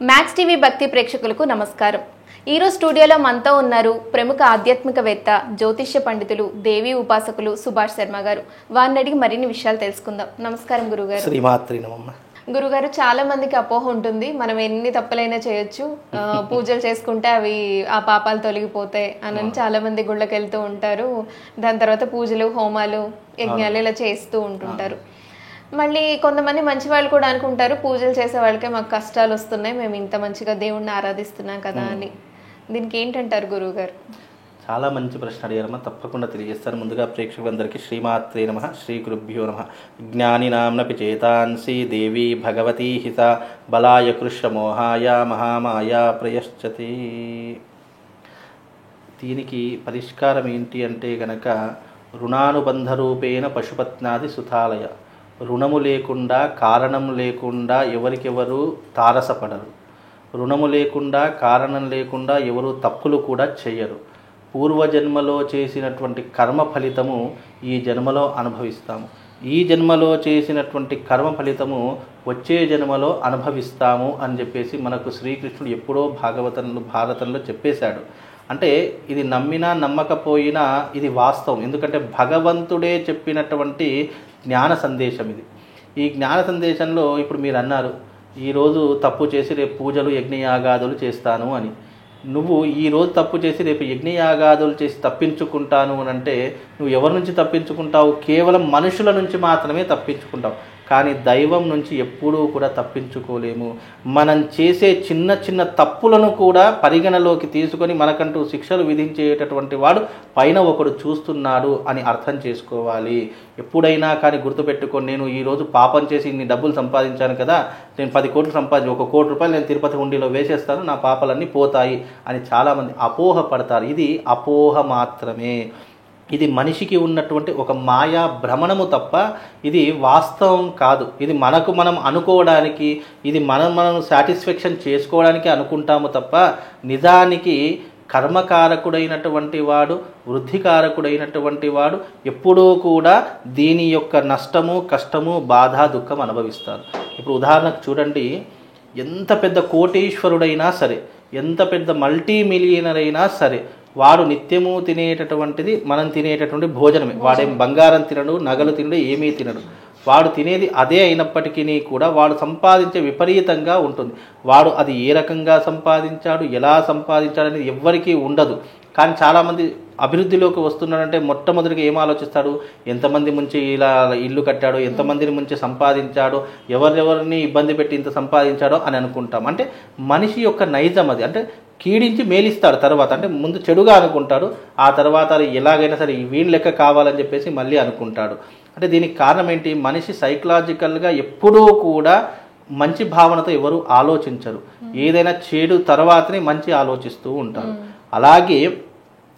Max TV భక్తి ప్రేక్షకులకు నమస్కారం. ఈరోజు స్టూడియోలో మనతో ఉన్నారు ప్రముఖ ఆధ్యాత్మికవేత్త, జ్యోతిష్య పండితులు, దేవీ ఉపాసకులు సుభాష్ శర్మ గారు. వారిని అడిగి మరిన్ని విషయాలు తెలుసుకుందాం. నమస్కారం గురుగారు. శ్రీమాత్రి నమః. గురుగారు, చాలా మందికి అపోహ ఉంటుంది, మనం ఎన్ని తప్పులైనా చేయొచ్చు, పూజలు చేసుకుంటే అవి ఆ పాపాలు తొలగిపోతాయి అని చాలా మంది గుళ్ళకి వెళ్తూ ఉంటారు. దాని తర్వాత పూజలు, హోమాలు, యజ్ఞాలు ఇలా చేస్తూ ఉంటుంటారు. మళ్ళీ కొంతమంది మంచి వాళ్ళు కూడా అనుకుంటారు, పూజలు చేసే వాళ్ళకే మాకు కష్టాలు వస్తున్నాయి, మేము ఇంత మంచిగా దేవుణ్ణి ఆరాధిస్తున్నాం కదా అని. దీనికి ఏంటంటారు గురువు గారు? చాలా మంచి ప్రశ్న అడిగారమ్మా, తప్పకుండా తెలియజేస్తాను. ముందుగా ప్రేక్షకులందరికీ శ్రీమాత్రే నమః, శ్రీ గురుభ్యో నమః. జ్ఞానినాంనపి చేతాంసి దేవి భగవతీ హిత బలాయ కృష్ణమోహాయ మహామాయా ప్రయశ్చతి. దీనికి పరిష్కారం ఏంటి అంటే గనక రుణానుబంధ రూపేణ పశుపత్నాది సుతాలయ. రుణము లేకుండా, కారణం లేకుండా ఎవరికెవరు తారసపడరు. రుణము లేకుండా, కారణం లేకుండా ఎవరు తప్పులు కూడా చేయరు. పూర్వజన్మలో చేసినటువంటి కర్మ ఫలితము ఈ జన్మలో అనుభవిస్తాము. ఈ జన్మలో చేసినటువంటి కర్మ ఫలితము వచ్చే జన్మలో అనుభవిస్తాము అని చెప్పేసి మనకు శ్రీకృష్ణుడు ఎప్పుడో భారతంలో చెప్పేశాడు. అంటే ఇది నమ్మినా నమ్మకపోయినా ఇది వాస్తవం. ఎందుకంటే భగవంతుడే చెప్పినటువంటి జ్ఞాన సందేశం ఇది. ఈ జ్ఞాన సందేశంలో ఇప్పుడు మీరు అన్నారు, ఈరోజు తప్పు చేసి రేపు పూజలు యజ్ఞయాగాదులు చేస్తాను అని. నువ్వు ఈరోజు తప్పు చేసి రేపు యజ్ఞయాగాదులు చేసి తప్పించుకుంటాను అని అంటే నువ్వు ఎవరి నుంచి తప్పించుకుంటావు? కేవలం మనుషుల నుంచి మాత్రమే తప్పించుకుంటావు, కానీ దైవం నుంచి ఎప్పుడూ కూడా తప్పించుకోలేము. మనం చేసే చిన్న చిన్న తప్పులను కూడా పరిగణలోకి తీసుకొని మనకంటూ శిక్షలు విధించేటటువంటి వాడు పైన ఒకడు చూస్తున్నాడు అని అర్థం చేసుకోవాలి. ఎప్పుడైనా కానీ గుర్తుపెట్టుకొని, నేను ఈరోజు పాపం చేసి ఇన్ని డబ్బులు సంపాదించాను కదా, నేను 10 కోట్లు సంపాదించి 1 కోటి రూపాయలు నేను తిరుపతి హుండీలో వేసేస్తాను, నా పాపాలన్నీ పోతాయి అని చాలామంది అపోహ పడతారు. ఇది అపోహ మాత్రమే. ఇది మనిషికి ఉన్నటువంటి ఒక మాయా భ్రమణము తప్ప ఇది వాస్తవం కాదు. ఇది మనకు మనం అనుకోవడానికి, ఇది మనం సాటిస్ఫాక్షన్ చేసుకోవడానికి అనుకుంటాము తప్ప నిజానికి కర్మకారకుడైనటువంటి వాడు, వృద్ధికారకుడైనటువంటి వాడు ఎప్పుడూ కూడా దీని యొక్క నష్టము, కష్టము, బాధ, దుఃఖం అనుభవిస్తారు. ఇప్పుడు ఉదాహరణకు చూడండి, ఎంత పెద్ద కోటీశ్వరుడైనా సరే, ఎంత పెద్ద మల్టీ మిలియనర్ అయినా సరే, వాడు నిత్యము తినేటటువంటిది మనం తినేటటువంటి భోజనమే. వాడేం బంగారం తినడు, నగలు తినడు, ఏమీ తినడు. వాడు తినేది అదే అయినప్పటికీ కూడా వాడు సంపాదించే విపరీతంగా ఉంటుంది. వాడు అది ఏ రకంగా సంపాదించాడు, ఎలా సంపాదించాడు అనేది ఎవ్వరికీ ఉండదు. కానీ చాలామంది అభివృద్ధిలోకి వస్తున్నాడంటే మొట్టమొదటిగా ఏం ఆలోచిస్తాడు? ఎంతమంది ముంచి ఇలా ఇల్లు కట్టాడో, ఎంతమందిని ముంచి సంపాదించాడో, ఎవరెవరిని ఇబ్బంది పెట్టి ఇంత సంపాదించాడో అని అనుకుంటాం. అంటే మనిషి యొక్క నైజం అది. అంటే కీడించి మేలిస్తాడు తర్వాత. అంటే ముందు చెడుగా అనుకుంటాడు, ఆ తర్వాత ఎలాగైనా సరే వీళ్ళ లెక్క కావాలని చెప్పేసి మళ్ళీ అనుకుంటాడు. అంటే దీనికి కారణం ఏంటి? మనిషి సైకలాజికల్గా ఎప్పుడూ కూడా మంచి భావనతో ఎవరు ఆలోచించరు. ఏదైనా చెడు తర్వాతనే మంచి ఆలోచిస్తూ ఉంటారు. అలాగే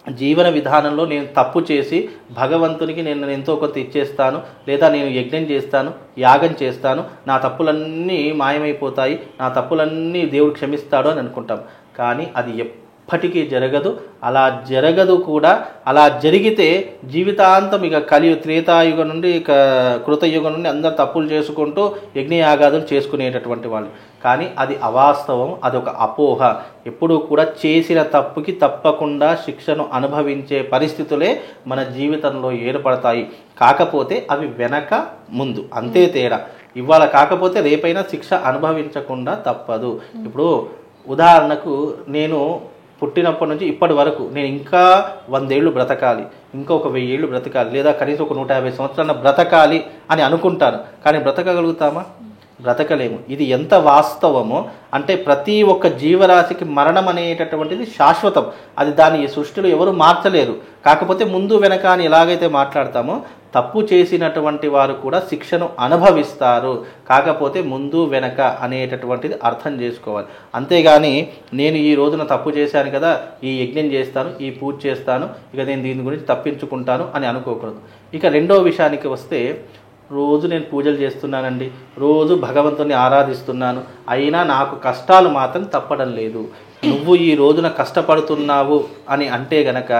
జీవన విధానంలో నేను తప్పు చేసి భగవంతునికి నేను ఎంతో కొంత ఇచ్చేస్తాను, లేదా నేను యజ్ఞం చేస్తాను, యాగం చేస్తాను, నా తప్పులన్నీ మాయమైపోతాయి, నా తప్పులన్నీ దేవుడు క్షమిస్తాడు అని అనుకుంటాం. కానీ అది ఎప్పటికీ జరగదు. అలా జరగదు కూడా. అలా జరిగితే జీవితాంతం ఇక త్రేతాయుగం నుండి కృతయుగం నుండి అందరు తప్పులు చేసుకుంటూ యజ్ఞయాగాదులు చేసుకునేటటువంటి వాళ్ళు. కానీ అది అవాస్తవం, అదొక అపోహ. ఎప్పుడూ కూడా చేసిన తప్పుకి తప్పకుండా శిక్షను అనుభవించే పరిస్థితులే మన జీవితంలో ఏర్పడతాయి. కాకపోతే అవి వెనక ముందు అంతే తేడా. ఇవాళ కాకపోతే రేపైనా శిక్ష అనుభవించకుండా తప్పదు. ఇప్పుడు ఉదాహరణకు నేను పుట్టినప్పటి నుంచి ఇప్పటి వరకు నేను ఇంకా 100 ఏళ్ళు బ్రతకాలి, ఇంకా ఒక 1000 ఏళ్ళు బ్రతకాలి, లేదా కనీసం ఒక 150 సంవత్సరాల బ్రతకాలి అని అనుకుంటాను. కానీ బ్రతకగలుగుతామా? బ్రతకలేము. ఇది ఎంత వాస్తవమో అంటే ప్రతి ఒక్క జీవరాశికి మరణం అనేటటువంటిది శాశ్వతం. అది దాని సృష్టిలో ఎవరు మార్చలేరు. కాకపోతే ముందు వెనక అని ఎలాగైతే మాట్లాడతామో తప్పు చేసినటువంటి వారు కూడా శిక్షను అనుభవిస్తారు. కాకపోతే ముందు వెనక అనేటటువంటిది అర్థం చేసుకోవాలి. అంతేగాని నేను ఈ రోజున తప్పు చేశాను కదా, ఈ యజ్ఞం చేస్తాను, ఈ పూజ చేస్తాను, ఇక నేను దీని గురించి తప్పించుకుంటాను అని అనుకోకూడదు. ఇక రెండో విషయానికి వస్తే, రోజు నేను పూజలు చేస్తున్నానండి, రోజు భగవంతుని ఆరాధిస్తున్నాను, అయినా నాకు కష్టాలు మాత్రం తప్పడం లేదు. నువ్వు ఈ రోజున కష్టపడుతున్నావు అని అంటే గనక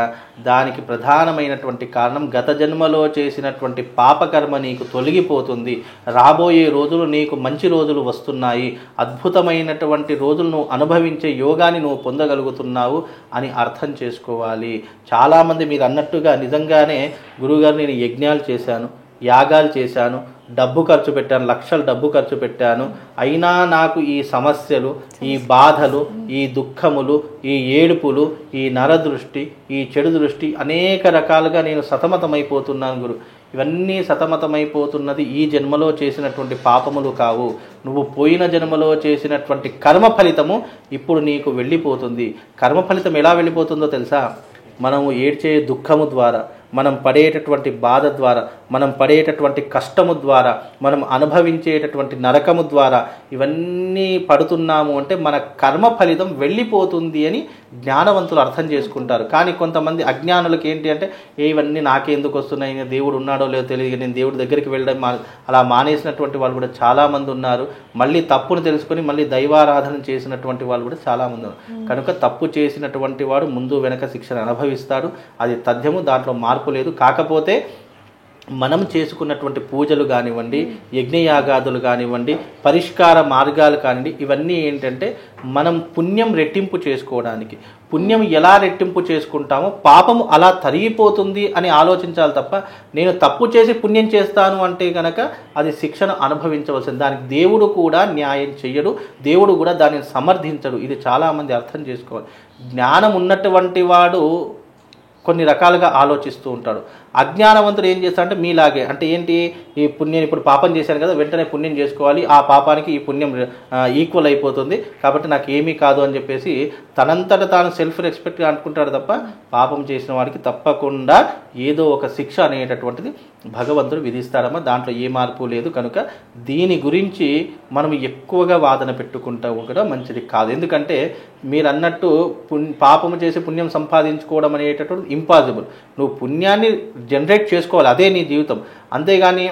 దానికి ప్రధానమైనటువంటి కారణం గత జన్మలో చేసినటువంటి పాపకర్మ నీకు తొలగిపోతుంది. రాబోయే రోజులు నీకు మంచి రోజులు వస్తున్నాయి, అద్భుతమైనటువంటి రోజులు నువ్వు అనుభవించే యోగాన్ని నువ్వు పొందగలుగుతున్నావు అని అర్థం చేసుకోవాలి. చాలామంది మీరు అన్నట్టుగా నిజంగానే గురువుగారు నేను యజ్ఞాలు చేశాను, యాగాలు చేశాను, డబ్బు ఖర్చు పెట్టాను, లక్షలు డబ్బు ఖర్చు పెట్టాను, అయినా నాకు ఈ సమస్యలు, ఈ బాధలు, ఈ దుఃఖములు, ఈ ఏడుపులు, ఈ నరదృష్టి, ఈ చెడు దృష్టి అనేక రకాలుగా నేను సతమతమైపోతున్నాను గురు. ఇవన్నీ సతమతమైపోతున్నది ఈ జన్మలో చేసినటువంటి పాపములు కావు, నువ్వు పోయిన జన్మలో చేసినటువంటి కర్మ ఫలితము ఇప్పుడు నీకు వెళ్ళిపోతుంది. కర్మ ఫలితం ఎలా వెళ్ళిపోతుందో తెలుసా? మనము ఏడ్చే దుఃఖము ద్వారా, మనం పడేటటువంటి బాధ ద్వారా, మనం పడేటటువంటి కష్టము ద్వారా, మనం అనుభవించేటటువంటి నరకము ద్వారా ఇవన్నీ పడుతున్నాము అంటే మన కర్మ ఫలితం వెళ్ళిపోతుంది అని జ్ఞానవంతులు అర్థం చేసుకుంటారు. కానీ కొంతమంది అజ్ఞానులకు ఏంటి అంటే ఇవన్నీ నాకెందుకు వస్తున్నాయి, దేవుడు ఉన్నాడో లేదో తెలియదు, నేను దేవుడి దగ్గరికి వెళ్ళడం అలా మానేసినటువంటి వాళ్ళు కూడా చాలామంది ఉన్నారు. మళ్ళీ తప్పును తెలుసుకొని మళ్ళీ దైవారాధన చేసినటువంటి వాళ్ళు కూడా చాలామంది ఉన్నారు. కనుక తప్పు చేసినటువంటి వాడు ముందు వెనక శిక్షణ అనుభవిస్తాడు, అది తథ్యము, దాంట్లో మార్పు లేదు. కాకపోతే మనం చేసుకున్నటువంటి పూజలు కానివ్వండి, యజ్ఞయాగాదులు కానివ్వండి, పరిష్కార మార్గాలు కానివ్వండి, ఇవన్నీ ఏంటంటే మనం పుణ్యం రెట్టింపు చేసుకోవడానికి. పుణ్యం ఎలా రెట్టింపు చేసుకుంటామో పాపము అలా తరిగిపోతుంది అని ఆలోచించాలి తప్ప నేను తప్పు చేసి పుణ్యం చేస్తాను అంటే కనుక అది శిక్షను అనుభవించవలసింది. దానికి దేవుడు కూడా న్యాయం చెయ్యడు, దేవుడు కూడా దానిని సమర్థించడు. ఇది చాలామంది అర్థం చేసుకోవాలి. జ్ఞానం ఉన్నటువంటి వాడు కొన్ని రకాలుగా ఆలోచిస్తూ ఉంటాడు. అజ్ఞానవంతుడు ఏం చేస్తాడంటే మీలాగే, అంటే ఏంటి, ఈ పుణ్యం ఇప్పుడు పాపం చేశాను కదా వెంటనే పుణ్యం చేసుకోవాలి, ఆ పాపానికి ఈ పుణ్యం ఈక్వల్ అయిపోతుంది కాబట్టి నాకు ఏమీ కాదు అని చెప్పేసి తనంతట తాను సెల్ఫ్ రెస్పెక్ట్గా అనుకుంటాడు తప్ప పాపం చేసిన వాడికి తప్పకుండా ఏదో ఒక శిక్ష అనేటటువంటిది భగవంతుడు విధిస్తాడమ్మా, దాంట్లో ఏ మార్పు లేదు. కనుక దీని గురించి మనం ఎక్కువగా వాదన పెట్టుకుంటా కూడా మంచిది కాదు. ఎందుకంటే మీరు అన్నట్టు పాపము చేసి పుణ్యం సంపాదించుకోవడం అనేటటువంటి ఇంపాసిబుల్. నువ్వు పుణ్యాన్ని జనరేట్ చేసుకోవాలి, అదే నీ జీవితం. అంతేగాని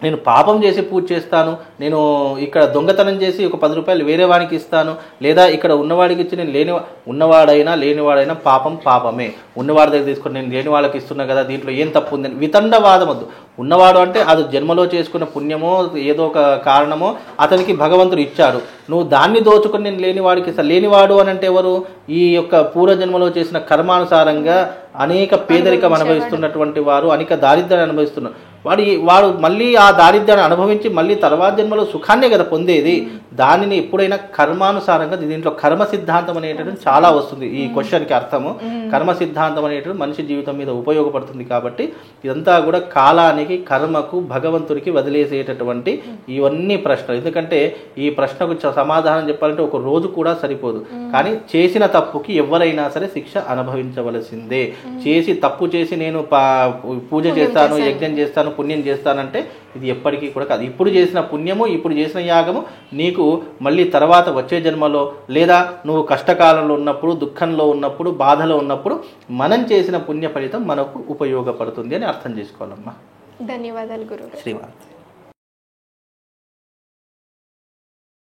నేను పాపం చేసి పూజ చేస్తాను, నేను ఇక్కడ దొంగతనం చేసి ఒక 10 రూపాయలు వేరే వాడికి ఇస్తాను, లేదా ఇక్కడ ఉన్నవాడికి ఇచ్చి నేను ఉన్నవాడైనా లేనివాడైనా పాపం పాపమే, ఉన్నవాడి దగ్గర తీసుకొని నేను లేని వాళ్ళకి ఇస్తున్నా కదా దీంట్లో ఏం తప్పు ఉందని వితండవాదం వద్దు. ఉన్నవాడు అంటే అది జన్మలో చేసుకున్న పుణ్యమో ఏదో ఒక కారణమో అతనికి భగవంతుడు ఇచ్చాడు, నువ్వు దాన్ని దోచుకొని నేను లేనివాడికి ఇస్తాను. లేనివాడు అని అంటే ఎవరు? ఈ యొక్క పూర్వజన్మలో చేసిన కర్మానుసారంగా అనేక పేదరికం అనుభవిస్తున్నటువంటి వారు, అనేక దారిద్ర్యాన్ని అనుభవిస్తున్నారు. వాడు మళ్ళీ ఆ దారిద్ర్యాన్ని అనుభవించి మళ్ళీ తర్వాత జన్మలో సుఖాన్నే కదా పొందేది. దానిని ఎప్పుడైనా కర్మానుసారంగా, దీంట్లో కర్మ సిద్ధాంతం అనేటటువంటి చాలా వస్తుంది ఈ క్వశ్చన్కి అర్థము. కర్మ సిద్ధాంతం అనేటువంటి మనిషి జీవితం మీద ఉపయోగపడుతుంది. కాబట్టి ఇదంతా కూడా కాలానికి, కర్మకు, భగవంతుడికి వదిలేసేటటువంటి ఇవన్నీ ప్రశ్నలు. ఎందుకంటే ఈ ప్రశ్నకు సమాధానం చెప్పాలంటే ఒక రోజు కూడా సరిపోదు. కానీ చేసిన తప్పుకి ఎవరైనా సరే శిక్ష అనుభవించవలసిందే. తప్పు చేసి నేను పూజ చేస్తాను, యజ్ఞం చేస్తాను, పుణ్యం చేస్తానంటే ఇది ఎప్పటికీ కూడా కాదు. ఇప్పుడు చేసిన పుణ్యము, ఇప్పుడు చేసిన యాగము నీకు మళ్ళీ తర్వాత వచ్చే జన్మలో, లేదా నువ్వు కష్టకాలంలో ఉన్నప్పుడు, దుఃఖంలో ఉన్నప్పుడు, బాధలో ఉన్నప్పుడు మనం చేసిన పుణ్య ఫలితం మనకు ఉపయోగపడుతుంది అని అర్థం చేసుకోవాలమ్మా. ధన్యవాదాలు గురువు. శ్రీమాన్.